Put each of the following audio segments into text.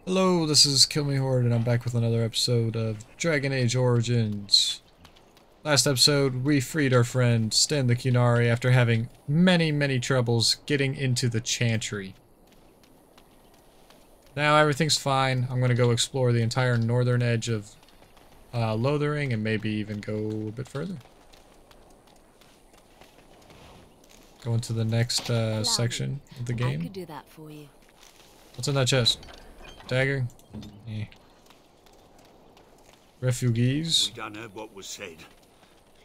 Hello, this is Killmehord, and I'm back with another episode of Dragon Age Origins. Last episode, we freed our friend Stan the Qunari after having many troubles getting into the Chantry. Now everything's fine. I'm gonna go explore the entire northern edge of Lothering and maybe even go a bit further. Go into the next section of the game. I could do that for you. What's in that chest? Dagger? Yeah. Refugees? We done heard what was said.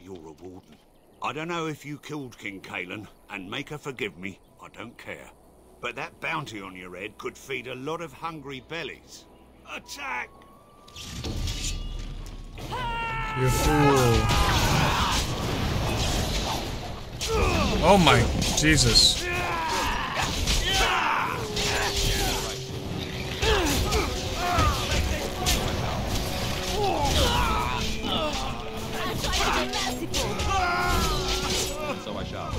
You're a warden. I don't know if you killed King Kalen, and make her forgive me, I don't care. But that bounty on your head could feed a lot of hungry bellies. Attack! You fool. Oh my Jesus. So I shall.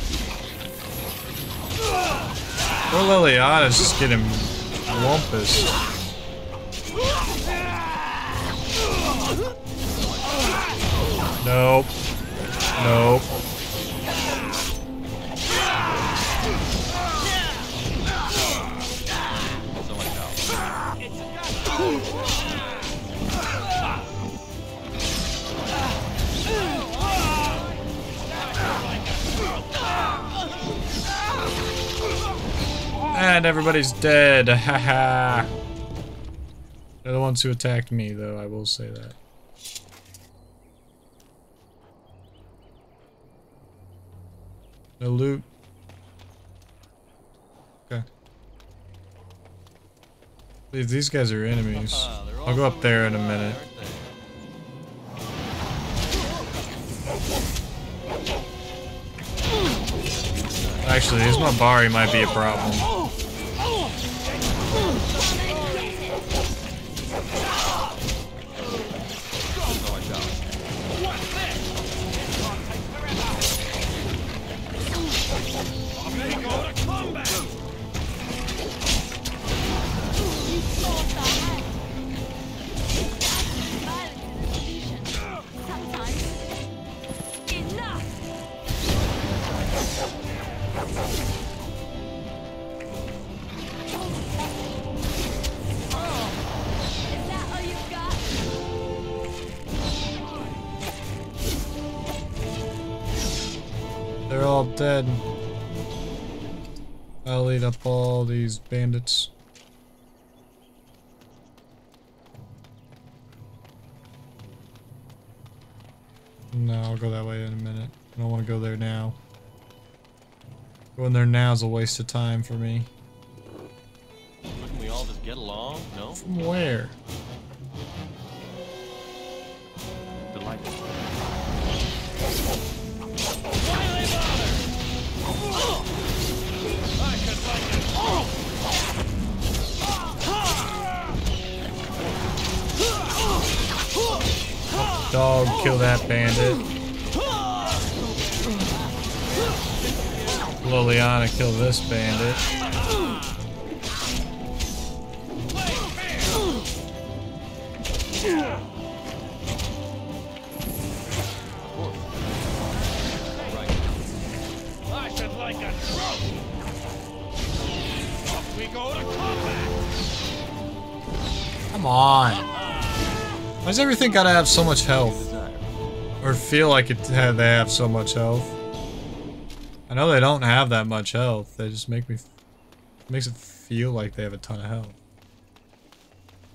Poor Liliana's just getting wumpus. Nope. Nope. So I shall. And everybody's dead. Haha. They're the ones who attacked me, though, I will say that. No loot. Okay. These guys are enemies. I'll go up there in a minute. Actually, these Mabari might be a problem. So I shall. They're all dead. I'll eat up all these bandits. No, I'll go that way in a minute. I don't want to go there now. Going there now is a waste of time for me. Couldn't we all just get along? No? From where? Delightful. Dog, kill that bandit. Liliana, kill this bandit. I should like a trophy. Off we go to combat. Come on. Why's everything gotta have so much health? Or feel like they have so much health? I know they don't have that much health. They just makes it feel like they have a ton of health.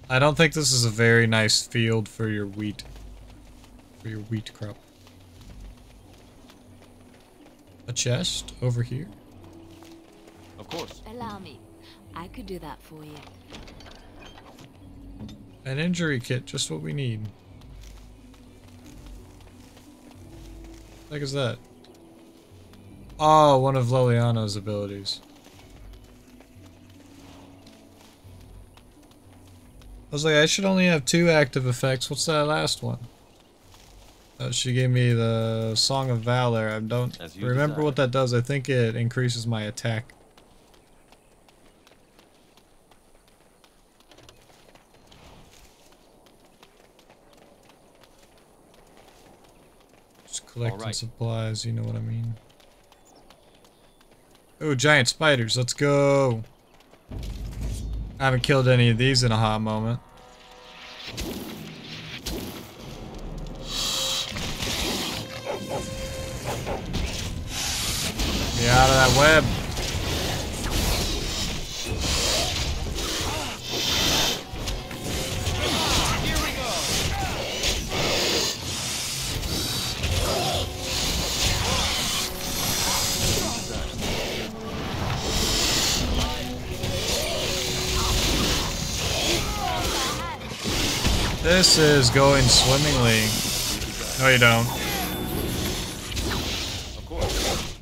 I don't think this is a very nice field for your wheat. For your wheat crop. A chest over here. Of course. Allow me. I could do that for you. An injury kit, just what we need. What the heck is that? Oh, one of Liliana's abilities. I was like, I should only have 2 active effects. What's that last one? She gave me the Song of Valor. I don't remember what that does. I think it increases my attack. Collecting Alright. supplies, you know what I mean. Oh, giant spiders, let's go! I haven't killed any of these in a hot moment. Get out of that web! This is going swimmingly. No, you don't. Of course.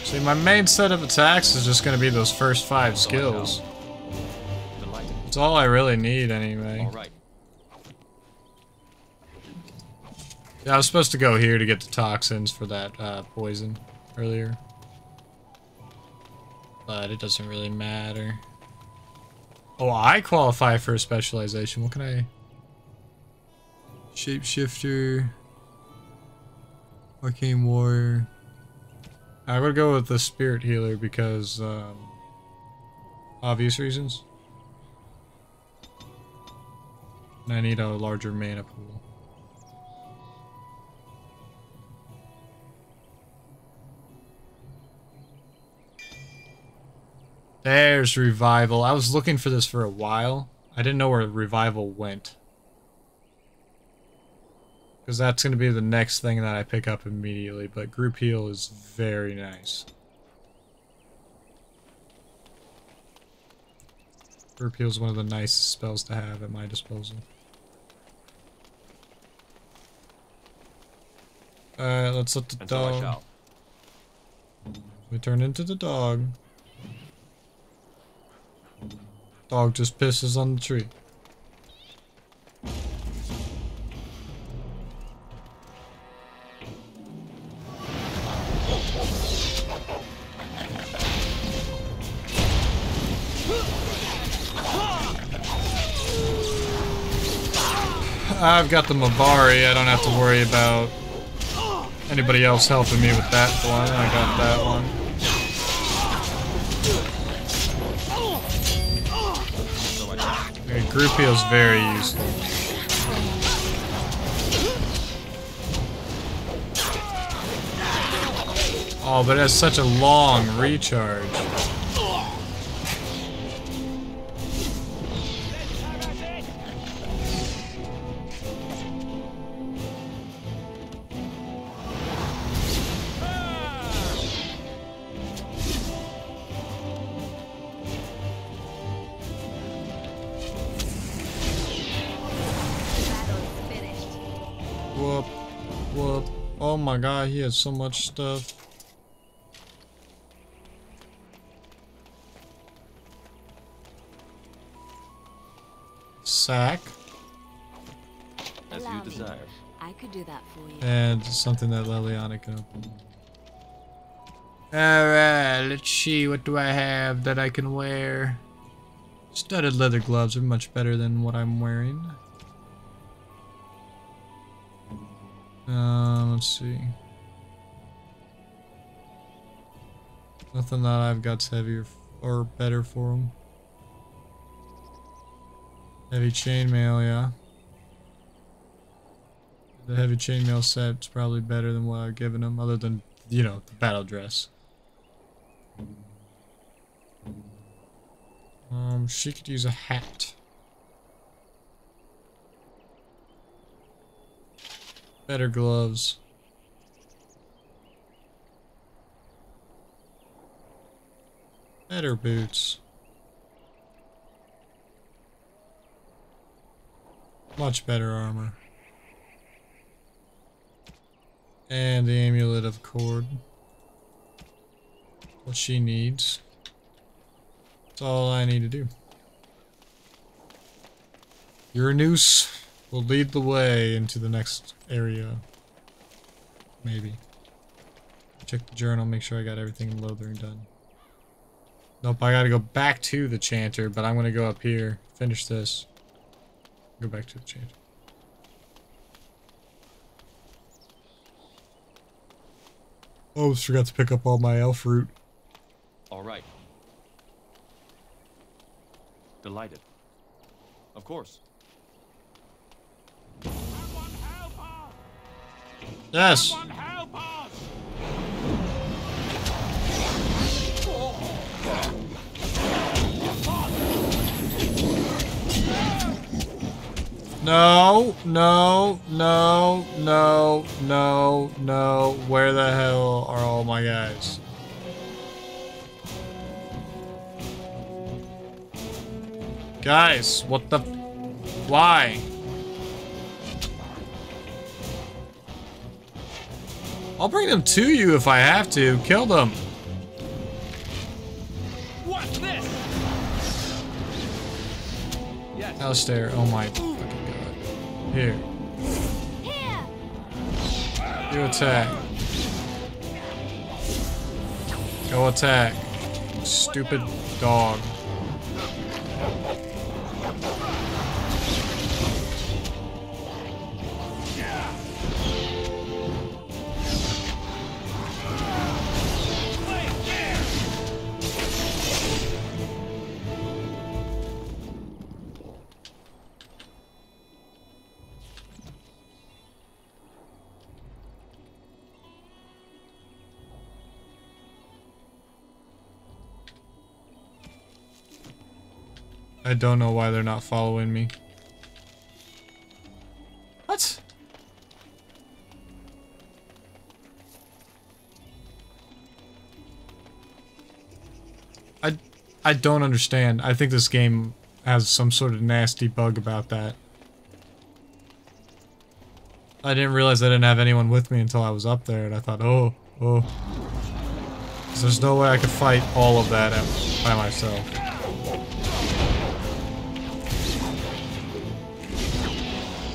See, my main set of attacks is just going to be those first 5 skills. Delighted. It's all I really need anyway. All right. Yeah, I was supposed to go here to get the toxins for that poison earlier. But it doesn't really matter. Oh, I qualify for a specialization. What can I... Shapeshifter... Arcane Warrior... I'm gonna go with the Spirit Healer because, obvious reasons. And I need a larger mana pool. There's Revival. I was looking for this for a while. I didn't know where Revival went. Because that's going to be the next thing that I pick up immediately, but Group Heal is very nice. Group Heal is one of the nicest spells to have at my disposal. Alright, let's let the And so I dog... shall. We turn into the dog. Dog just pisses on the tree. I've got the Mabari, I don't have to worry about anybody else helping me with that one. I got that one. Okay, Group Heal's very useful. Oh, but it has such a long recharge. Whoop, whoop. Oh my god, he has so much stuff. Sack. As Allow you me. desire. I could do that for you. And something that Liliana can open. Alright, let's see. What do I have that I can wear? Studded leather gloves are much better than what I'm wearing. Let's see. Nothing that I've got's heavier or better for them. Heavy chainmail, yeah. The heavy chainmail set's probably better than what I've given him, other than, you know, the battle dress. She could use a hat. Better gloves. Better boots. Much better armor. And the amulet of cord. What she needs. That's all I need to do. Uranus will lead the way into the next area. Maybe. Check the journal, make sure I got everything in Lothering done. Nope, I gotta go back to the chanter, but I'm gonna go up here. Finish this. Go back to the chanter. Almost forgot to pick up all my elf fruit. All right. Delighted. Of course. Someone help us! Yes! Someone help us! No, no, no, no, no, no. Where the hell are all my guys? Guys, what the... Why? I'll bring them to you if I have to. Kill them. What's this? Yes. Alistair, oh my fucking god. Here. Here! You attack. Go attack. Stupid dog. I don't know why they're not following me. What? I don't understand. I think this game has some sort of nasty bug about that. I didn't realize I didn't have anyone with me until I was up there, and I thought, oh. 'Cause there's no way I could fight all of that by myself.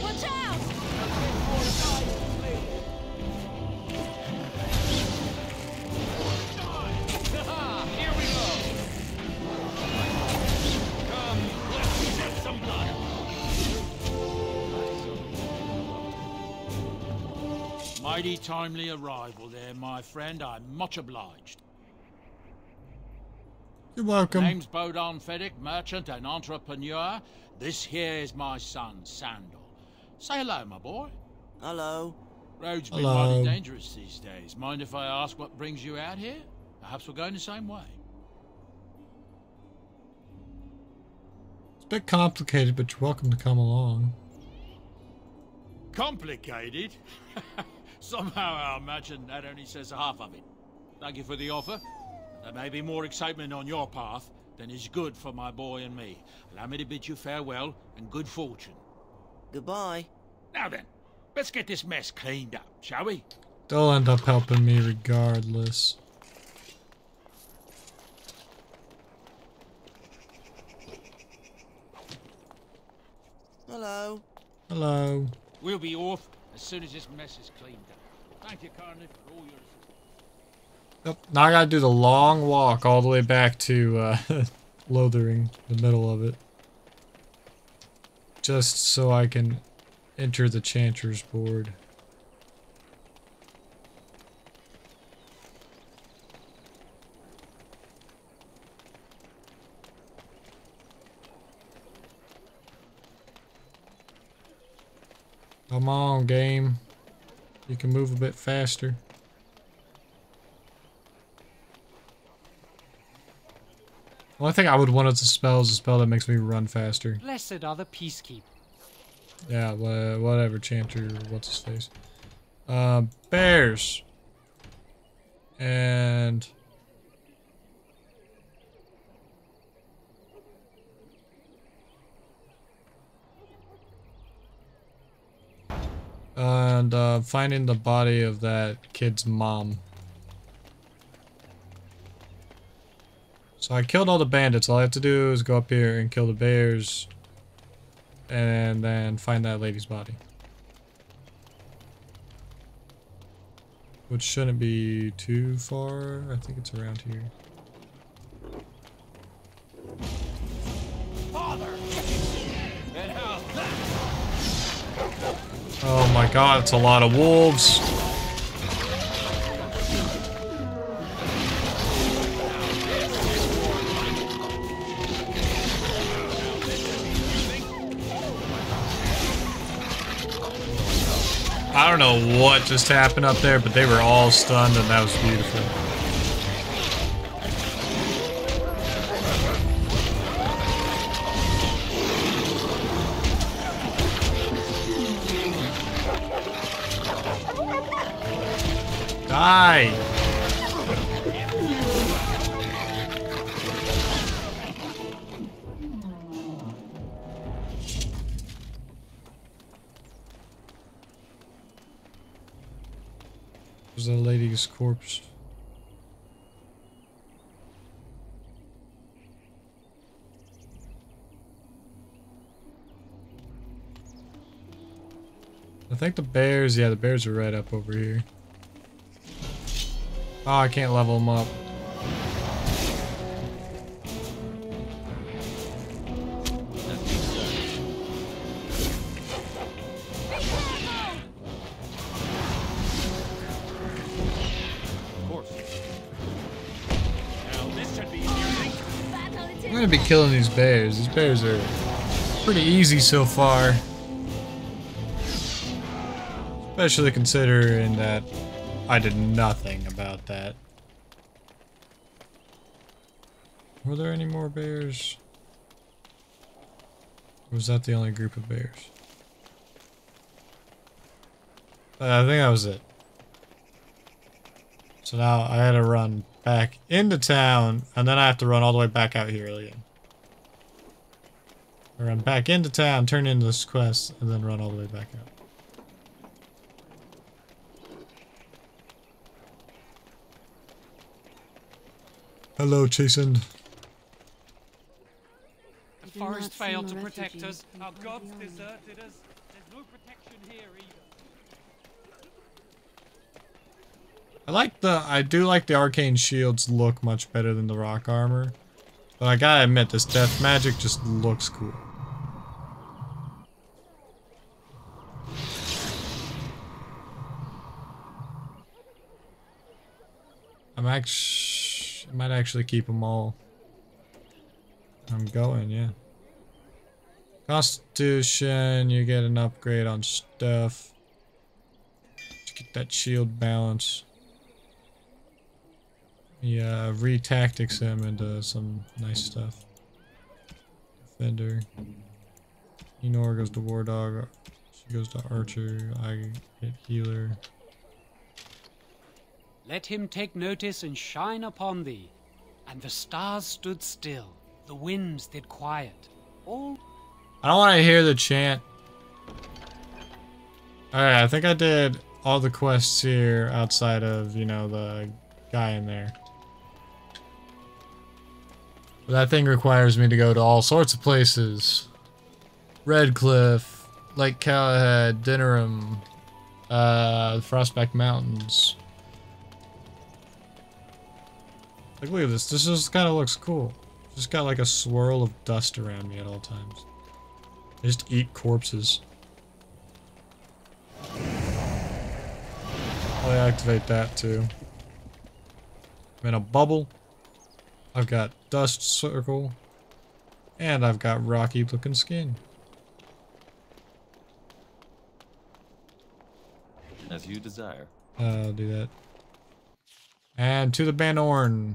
Watch out! Here we go! Come, let's shed some blood! Mighty timely arrival there, my friend. I'm much obliged. You're welcome. Name's Bodahn, merchant and entrepreneur. This here is my son, Sandal. Say hello, my boy. Hello. Road's been Hello. mighty dangerous these days. Mind if I ask what brings you out here? Perhaps we're going the same way. It's a bit complicated, but you're welcome to come along. Complicated? Somehow I imagine that only says half of it. Thank you for the offer. There may be more excitement on your path than is good for my boy and me. Allow me to bid you farewell and good fortune. Goodbye. Now then, let's get this mess cleaned up, shall we? They'll end up helping me regardless. Hello. Hello. We'll be off as soon as this mess is cleaned up. Thank you, Carney, for all your assistance. Yep. Now I gotta do the long walk all the way back to Lothering, the middle of it. Just so I can enter the Chanter's board. Come on, game. You can move a bit faster. The only thing I would want as a spell is a spell that makes me run faster. Blessed are the peacekeepers. Yeah, whatever, Chanter, what's his face. Bears. And... finding the body of that kid's mom. So I killed all the bandits. All I have to do is go up here and kill the bears. And then find that lady's body. Which shouldn't be too far. I think it's around here. my god, it's a lot of wolves. I don't know what just happened up there, but they were all stunned and that was beautiful. Die! There's a lady's corpse. I think the bears, yeah, the bears are right up over here. Oh, I can't level them up. I'm gonna be killing these bears. These bears are pretty easy so far. Especially considering that I did nothing about that. Were there any more bears? Or was that the only group of bears? I think that was it. So now I had to run back into town, and then I have to run all the way back out here again. I run back into town, turn in this quest, and then run all the way back out. Hello, Chastened. The forest failed to protect us. Our gods deserted us. There's no protection here either. I do like the arcane shields look much better than the rock armor. But I gotta admit, this death magic just looks cool. I might actually keep them all. I'm going, yeah. Constitution, you get an upgrade on stuff. Just get that shield balance. Yeah, re-tactics him into some nice stuff. Defender. Enor goes to War Dog. She goes to Archer. I get Healer. Let him take notice and shine upon thee. And the stars stood still. The winds did quiet. All... I don't want to hear the chant. Alright, I think I did all the quests here outside of, you know, the guy in there. But that thing requires me to go to all sorts of places. Redcliffe, Lake Callahad, Dinnerham, Frostback Mountains. Like, look at this. This just kind of looks cool. Just got like a swirl of dust around me at all times. I just eat corpses. I'll activate that too. I'm in a bubble. I've got dust circle. And I've got rocky looking skin. As you desire. I'll do that. And to the Bodahn.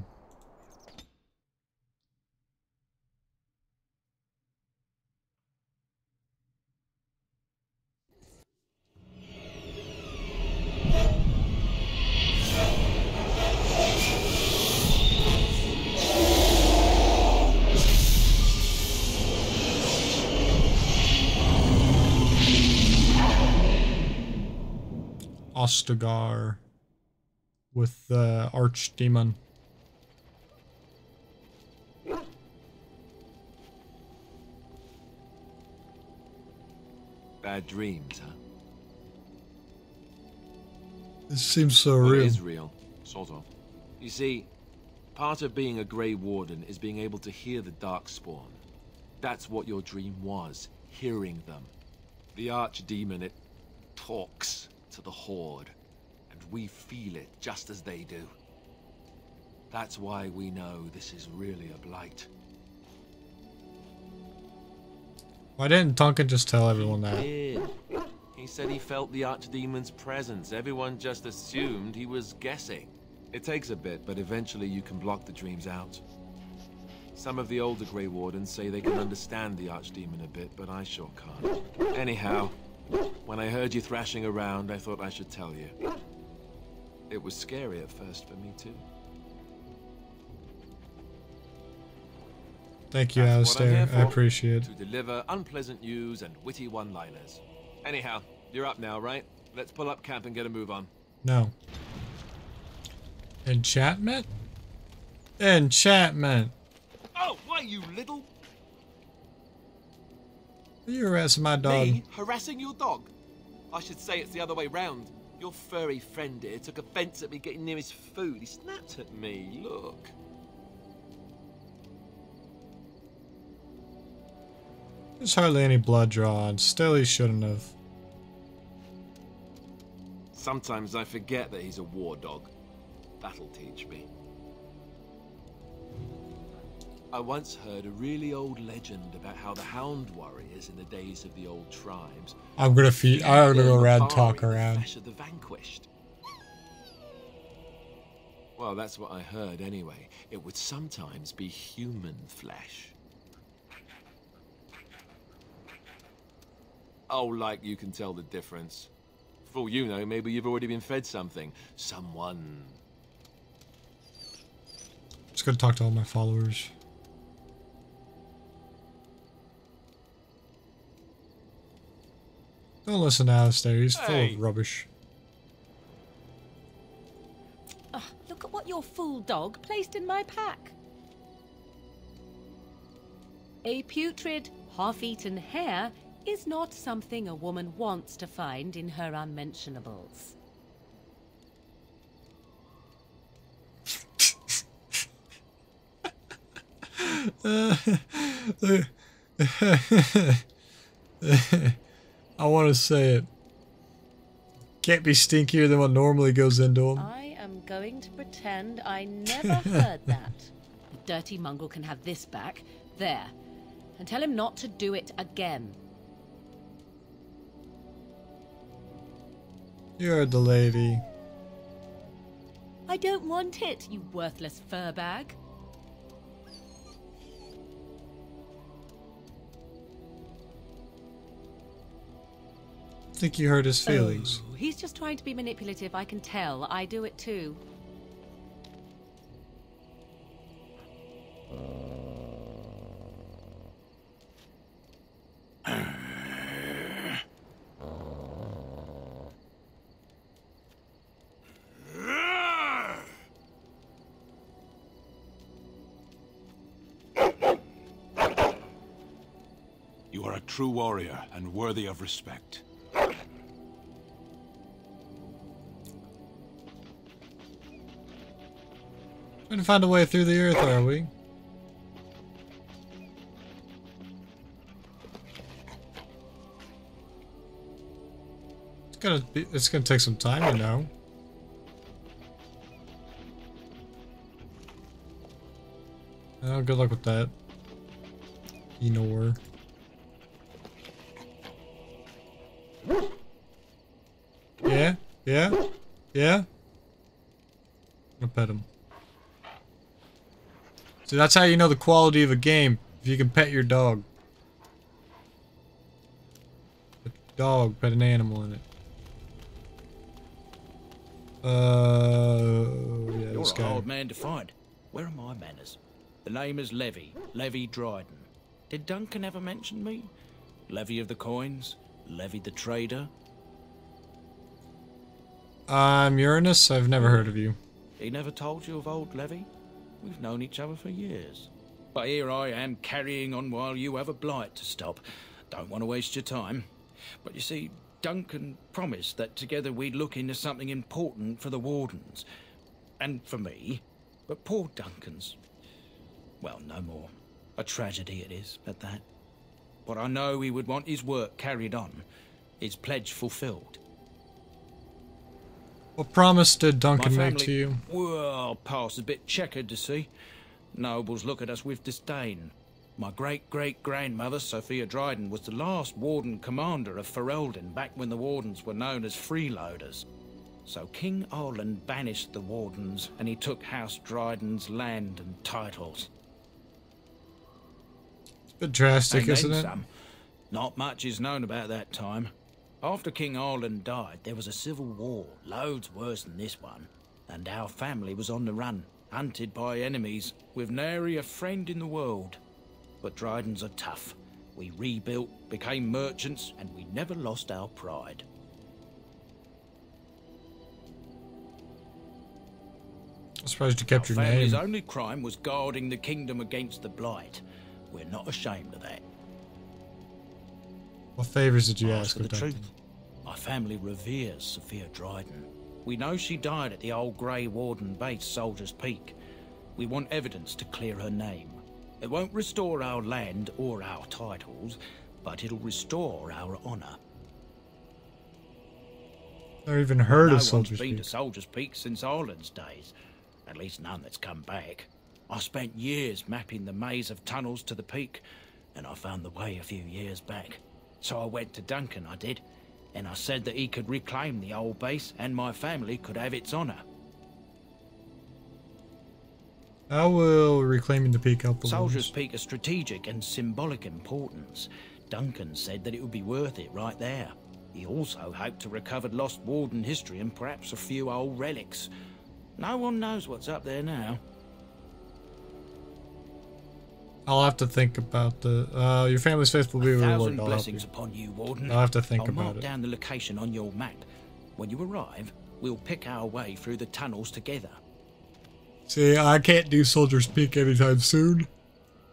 Ostagar with the Archdemon. Bad dreams, huh? This seems so Well, real. it is real, sort of. You see, part of being a Grey Warden is being able to hear the Darkspawn. That's what your dream was, hearing them. The Archdemon, it talks to the Horde, and we feel it just as they do. That's why we know this is really a blight. Why didn't Duncan just tell everyone He that? did. He said he felt the Archdemon's presence. Everyone just assumed he was guessing. It takes a bit, but eventually you can block the dreams out. Some of the older Grey Wardens say they can understand the Archdemon a bit, but I sure can't. Anyhow, when I heard you thrashing around, I thought I should tell you. It was scary at first for me, too. Thank you, That's what I'm Alistair. here I for, appreciate it. to deliver unpleasant news and witty one-liners. Anyhow, you're up now, right? Let's pull up camp and get a move on. No. Enchantment? Enchantment. Oh, why, you little... You harassing my dog. Me harassing your dog? I should say it's the other way round. Your furry friend here took offense at me getting near his food. He snapped at me. Look. There's hardly any blood drawn. Still, he shouldn't have. Sometimes I forget that he's a war dog. That'll teach me. I once heard a really old legend about how the Hound warriors in the days of the old tribes. I'm gonna go around and talk the around. flesh of the vanquished. Well, that's what I heard anyway. It would sometimes be human flesh. Oh, like you can tell the difference. For all you know, maybe you've already been fed something. Someone. Just gonna talk to all my followers. Don't listen to Alistair, he's full of rubbish. Look at what your fool dog placed in my pack. A putrid, half-eaten hare is not something a woman wants to find in her unmentionables. I want to say it. Can't be stinkier than what normally goes into them. I am going to pretend I never heard that. The dirty mongrel can have this back. There. And tell him not to do it again. You heard the lady. I don't want it, you worthless fur bag. I think you hurt his feelings. Oh, he's just trying to be manipulative, I can tell. I do it too. You are a true warrior and worthy of respect. Trying to find a way through the earth, are we? It's gonna take some time, you know. Oh, good luck with that. You know where. Yeah? Yeah? Yeah? I'm gonna pet him. So that's how you know the quality of a game, if you can pet your dog. Pet your dog, pet an animal in it. Yeah, You're this a guy. hard man to find. Where are my manners? The name is Levy Dryden. Did Duncan ever mention me? Levy of the coins? Levy the trader? I'm Uranus. I've never heard of you. He never told you of old Levy? We've known each other for years. But here I am carrying on while you have a blight to stop. Don't want to waste your time. But you see, Duncan promised that together we'd look into something important for the Wardens. And for me. But poor Duncan's... well, no more. A tragedy it is, at that. But I know he would want his work carried on. His pledge fulfilled. What promise did My Duncan make family, to you? well, past a bit checkered to see. Nobles look at us with disdain. My great-great-grandmother, Sophia Dryden, was the last Warden commander of Ferelden back when the Wardens were known as freeloaders. So King Olin banished the Wardens, and he took House Dryden's land and titles. It's a bit drastic, And then isn't it? some. Not much is known about that time. After King Olin died, there was a civil war, loads worse than this one. And our family was on the run, hunted by enemies, with nary a friend in the world. But Drydens are tough. We rebuilt, became merchants, and we never lost our pride. I'm surprised you kept Our your family's name. only crime was guarding the kingdom against the Blight. We're not ashamed of that. What favors did you Ask ask for of the Duncan? truth. My family reveres Sophia Dryden. We know she died at the old Grey Warden base, Soldier's Peak. We want evidence to clear her name. It won't restore our land or our titles, but it'll restore our honor. Never even heard No of one's Soldier's been Peak. to Soldier's Peak since Ireland's days. At least none that's come back. I spent years mapping the maze of tunnels to the peak, and I found the way a few years back. So I went to Duncan, I did, and I said that he could reclaim the old base and my family could have its honor. How will reclaiming the peak help the Soldier's Wardens? Peak is strategic and symbolic importance. Duncan said that it would be worth it right there. He also hoped to recover lost Warden history and perhaps a few old relics. No one knows what's up there now. I'll have to think about the. Your family's faith will be A rewarded. thousand I'll help you. blessings upon you, Warden. I'll have to think I'll about mark it. down the location on your map. When you arrive, we'll pick our way through the tunnels together. See, I can't do Soldier's Peak anytime soon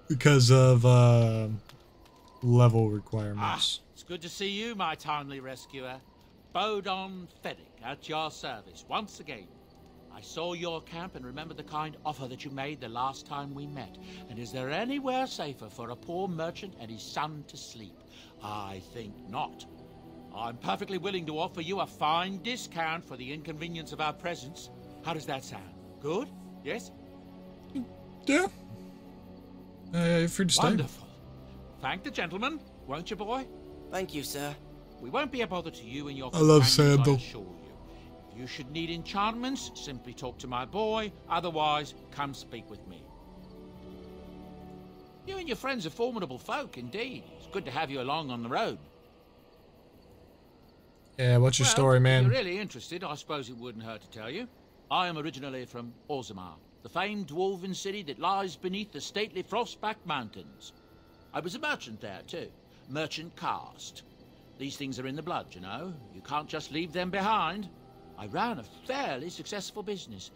because of level requirements. It's good to see you, my timely rescuer. Bodahn Feddick, at your service, once again. I saw your camp and remember the kind offer that you made the last time we met. And is there anywhere safer for a poor merchant and his son to sleep? I think not. I'm perfectly willing to offer you a fine discount for the inconvenience of our presence. How does that sound? Good? Yes? Yeah. You're free to stay. Wonderful. Thank the gentleman, won't you, boy? Thank you, sir. We won't be a bother to you and your I love companions, I Sandal. assure you. If you should need enchantments, simply talk to my boy. Otherwise, come speak with me. You and your friends are formidable folk, indeed. It's good to have you along on the road. Yeah, what's your Well, story, If man? you're really interested, I suppose it wouldn't hurt to tell you. I am originally from Orzammar, the famed dwarven city that lies beneath the stately Frostback Mountains. I was a merchant there, too. Merchant caste. These things are in the blood, you know. You can't just leave them behind. I ran a fairly successful business.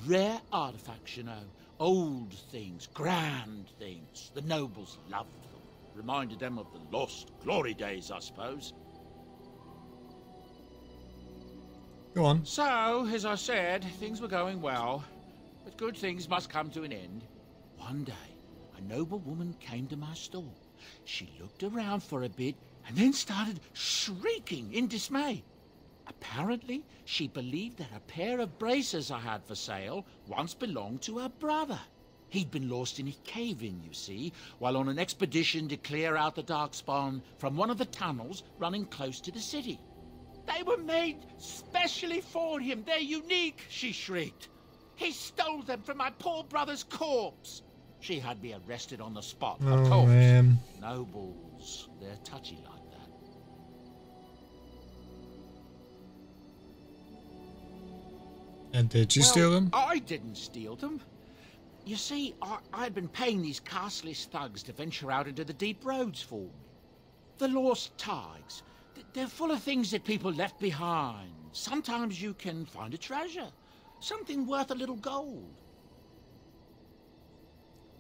Rare artifacts, you know. Old things, grand things. The nobles loved them. Reminded them of the lost glory days, I suppose. Go on. So, as I said, things were going well. But good things must come to an end. One day, a noble woman came to my store. She looked around for a bit and then started shrieking in dismay. Apparently, she believed that a pair of braces I had for sale once belonged to her brother. He'd been lost in a cave-in, you see, while on an expedition to clear out the Darkspawn from one of the tunnels running close to the city. They were made specially for him. They're unique, she shrieked. He stole them from my poor brother's corpse. She had me arrested on the spot, of Oh, course. man. Nobles, they're touchy like that. And did you Well, steal them? I didn't steal them. You see, I had been paying these castless thugs to venture out into the deep roads for me. The lost tigers. They're full of things that people left behind. Sometimes you can find a treasure. Something worth a little gold.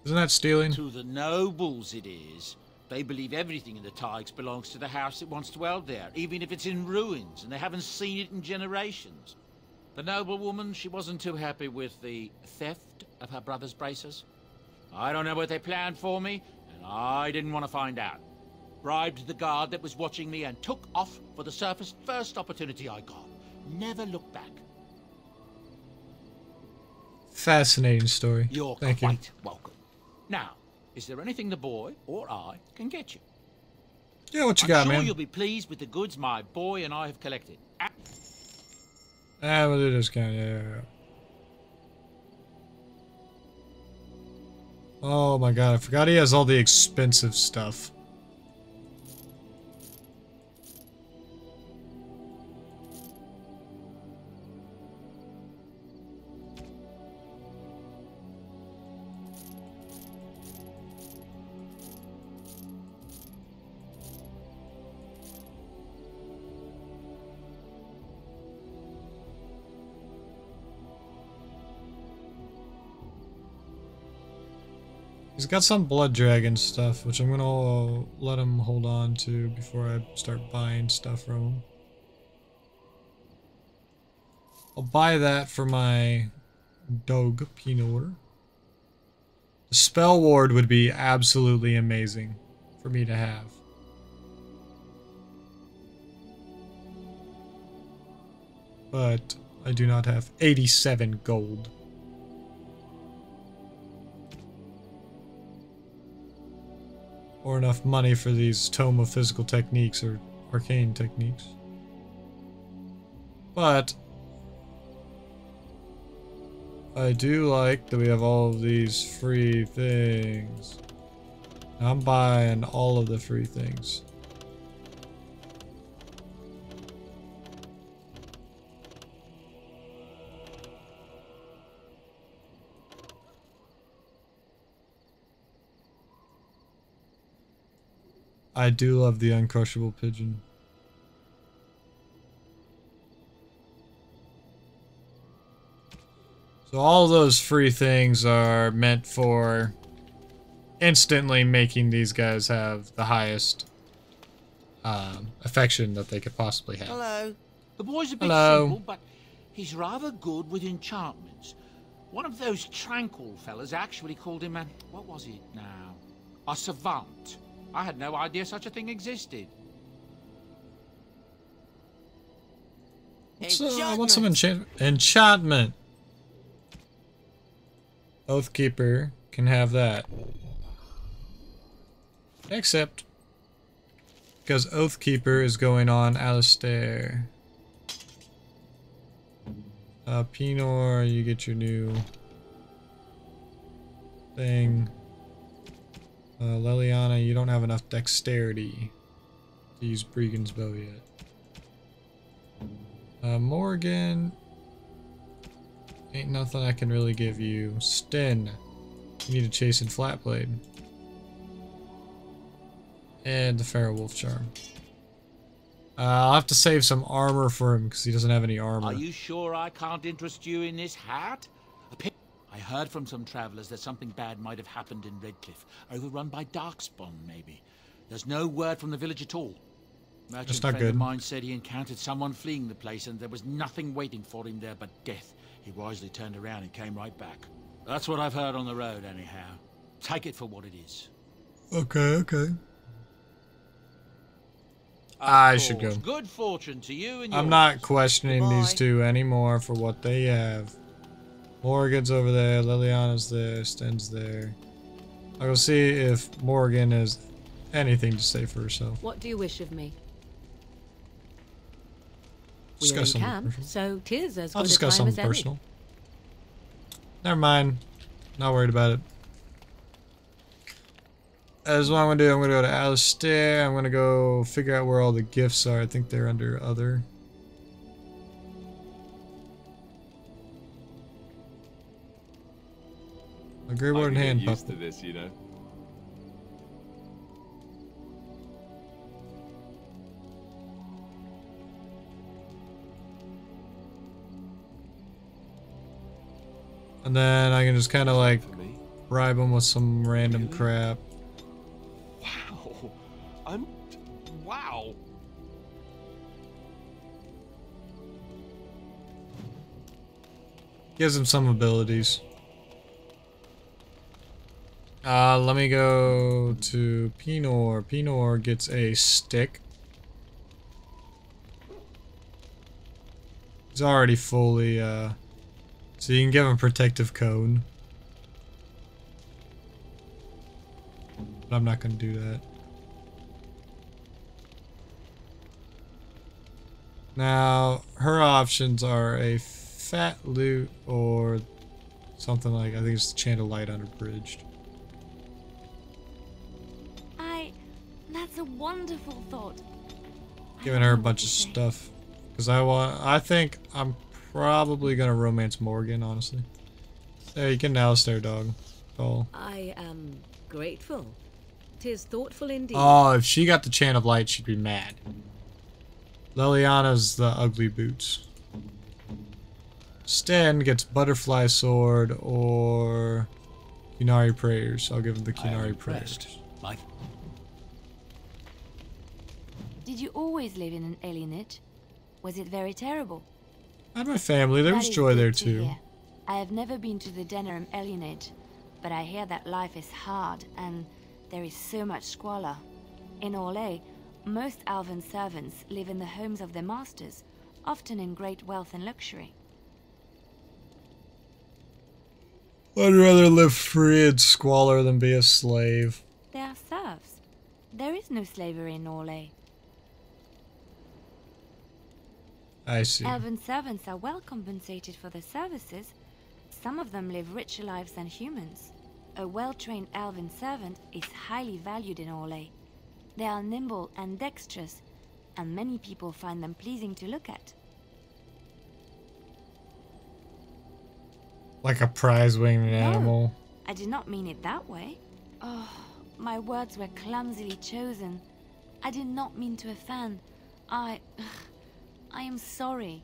Isn't that stealing? To the nobles it is. They believe everything in the Tigers belongs to the house that once dwelled there, even if it's in ruins and they haven't seen it in generations. The noble woman, she wasn't too happy with the theft of her brother's braces. I don't know what they planned for me, and I didn't want to find out. Bribed the guard that was watching me and took off for the surface first opportunity I got. Never looked back. Fascinating story. You're Thank you. quite welcome. Now, is there anything the boy or I can get you? Yeah, what you I'm got, sure man? you'll be pleased with the goods my boy and I have collected. Ah, we'll do this kind. Yeah. Oh my god, I forgot he has all the expensive stuff. He's got some blood dragon stuff, which I'm gonna let him hold on to before I start buying stuff from him. I'll buy that for my dog, Killmehord. The spell ward would be absolutely amazing for me to have. But I do not have 87 gold. Or enough money for these Tome of Physical Techniques or Arcane Techniques. But I do like that we have all of these free things. I'm buying all of the free things. I do love the uncrushable pigeon. So all those free things are meant for instantly making these guys have the highest affection that they could possibly have. Hello. The boy's a bit Hello. simple, but he's rather good with enchantments. One of those tranquil fellas actually called him what was it now? A savant. I had no idea such a thing existed. I want some enchantment. Oathkeeper can have that. Except because Oathkeeper is going on Alistair. Pinor, you get your new thing. Leliana, you don't have enough dexterity to use Bregan's bow yet. Morgan, ain't nothing I can really give you. Sten, you need a Chastened Flatblade. And the Feral Wolf Charm. I'll have to save some armor for him because he doesn't have any armor. Are you sure I can't interest you in this hat? I heard from some travelers that something bad might have happened in Redcliffe, overrun by Darkspawn, maybe. There's no word from the village at all. Merchant friend of mine said he encountered someone fleeing the place and there was nothing waiting for him there but death. He wisely turned around and came right back. That's what I've heard on the road, anyhow. Take it for what it is. Okay. I should go. Good fortune to you and yours. I'm not questioning these two anymore for what they have. Morgan's over there, Liliana's there, Sten's there. I'll go see if Morgan has anything to say for herself. What do you wish of me? We're in camp, so 'tis as I'll good a discuss time as something any. personal. Never mind. Not worried about it. As what I'm gonna do, I'm gonna go to Alistair. I'm gonna go figure out where all the gifts are. I think they're under other. A Grey Warden hand used puppet. to this, you know. And then I can just kind of like bribe him with some random crap. Wow. Wow. Gives him some abilities. Let me go to Pinor. Pinor gets a stick. He's already fully So you can give him protective cone. But I'm not gonna do that. Now, her options are a fat loot or something like, I think it's Chant of Light unabridged. That's a wonderful thought. Giving her a bunch of stuff. Because I think I'm probably gonna romance Morgan, honestly. There, you can Alistair, dog. Call. I am grateful. 'Tis thoughtful indeed. Oh, if she got the Chant of Light, she'd be mad. Liliana's the ugly boots. Stan gets Butterfly Sword or Kunari Prayers. I'll give him the Kunari Prayers. Did you always live in an alienage? Was it very terrible? I had my family. There was joy there too. I have never been to the Denerim alienage, but I hear that life is hard and there is so much squalor. In Orlais, most Alvan servants live in the homes of their masters, often in great wealth and luxury. I'd rather live free in squalor than be a slave. They are serfs. There is no slavery in Orlais. I see. Elven servants are well compensated for their services. Some of them live richer lives than humans. A well-trained elven servant is highly valued in Orlais. They are nimble and dexterous, and many people find them pleasing to look at. Like a prize-winged animal. I did not mean it that way. Oh, my words were clumsily chosen. I did not mean to offend. I am sorry.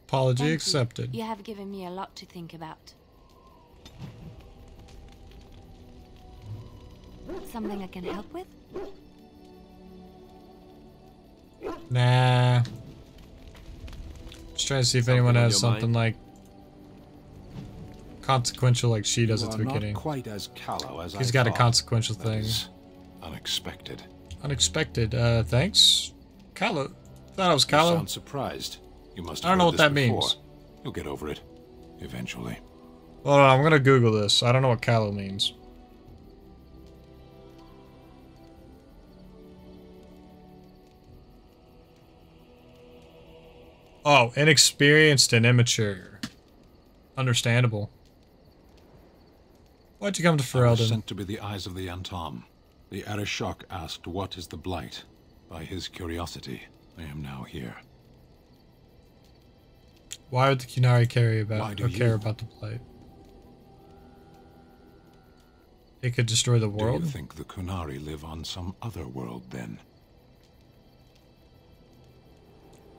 Apology Thank accepted. You have given me a lot to think about. Something I can help with? Nah. Just trying to see if anyone has something like consequential like she does at the beginning. Not quite as callow as He's got a consequential thing. Unexpected. Unexpected. Thanks. Callow. Thought I was You callow. sound surprised. You must I don't know what that means. You'll get over it. Eventually. Hold on, I'm gonna Google this. I don't know what callow means. Oh, inexperienced and immature. Understandable. Why'd you come to I was Ferelden? sent to be the eyes of the Antom. The Arishok asked what is the Blight. By his curiosity, I am now here. Why would the Kunari care about you? the Blight? It could destroy the world? Do you think the Kunari live on some other world then?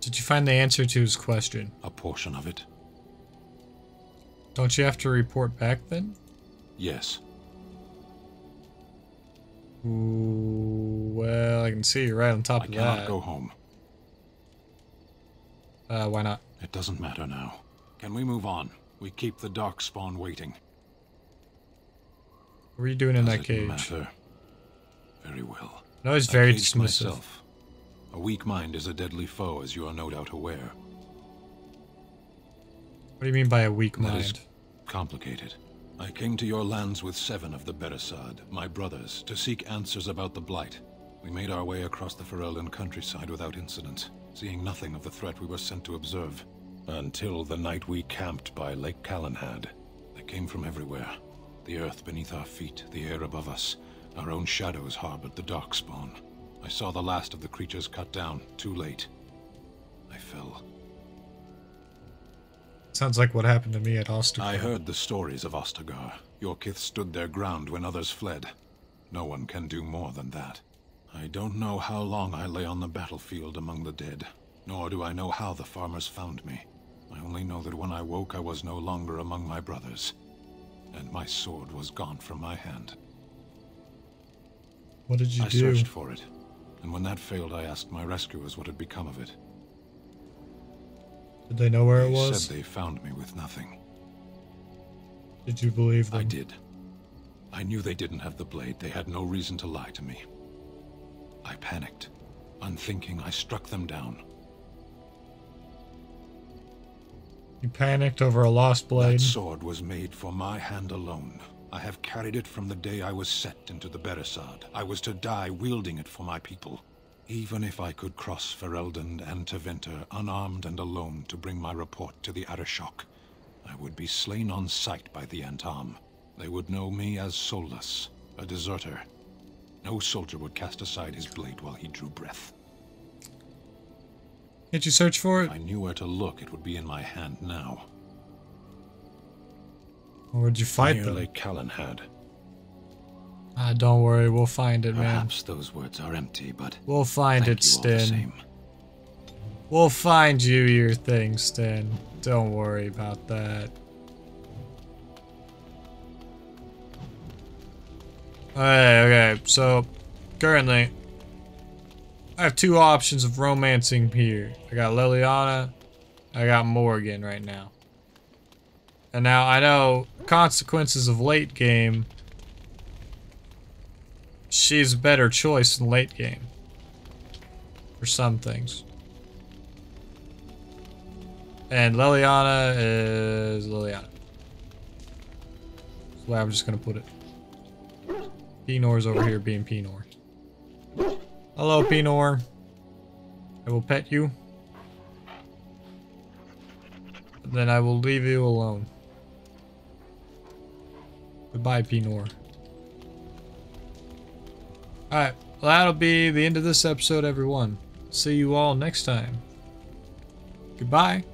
Did you find the answer to his question? A portion of it. Don't you have to report back then? Yes. Ooh, well, I can see you're right on top of that. I cannot go home. Why not? It doesn't matter now. Can we move on? We keep the Darkspawn waiting. What were you doing in that Does it cage? matter? Very well. No, he's very I caged dismissive. myself. A weak mind is a deadly foe, as you are no doubt aware. What do you mean by a weak That is mind? complicated. I came to your lands with 7 of the Beresad, my brothers, to seek answers about the Blight. We made our way across the Ferelden countryside without incident, seeing nothing of the threat we were sent to observe. Until the night we camped by Lake Callanhad. They came from everywhere. The earth beneath our feet, the air above us. Our own shadows harbored the Darkspawn. I saw the last of the creatures cut down, too late. I fell. Sounds like what happened to me at Ostergar. I heard the stories of Ostergar. Your kith stood their ground when others fled. No one can do more than that. I don't know how long I lay on the battlefield among the dead, nor do I know how the farmers found me. I only know that when I woke, I was no longer among my brothers, and my sword was gone from my hand. What did you I do? searched for it, and when that failed, I asked my rescuers what had become of it. Did they know where it They was? said they found me with nothing. Did you believe them? I did. I knew they didn't have the blade. They had no reason to lie to me. I panicked. Unthinking, I struck them down. You panicked over a lost blade. That sword was made for my hand alone. I have carried it from the day I was set into the Beresard. I was to die wielding it for my people. Even if I could cross Ferelden and Tevinter unarmed and alone to bring my report to the Arishok, I would be slain on sight by the Antam. They would know me as soulless, a deserter. No soldier would cast aside his blade while he drew breath. Can't you search for it? If I knew where to look, it would be in my hand now. Where'd you fight Near them? Lake Callanhad. Ah, don't worry, we'll find it, man. Perhaps those words are empty, but we'll find it, thank you all the Sten. same. We'll find you your thing, Sten. Don't worry about that. Okay, so currently I have two options of romancing here. I got Liliana, I got Morgan right now. And now I know consequences of late game. She's a better choice in late game. For some things. And Liliana is Liliana. That's the way I'm just gonna put it. Pinor's over here being Pinor. Hello, Pinor. I will pet you. And then I will leave you alone. Goodbye, Pinor. Alright, well, that'll be the end of this episode, everyone. See you all next time. Goodbye.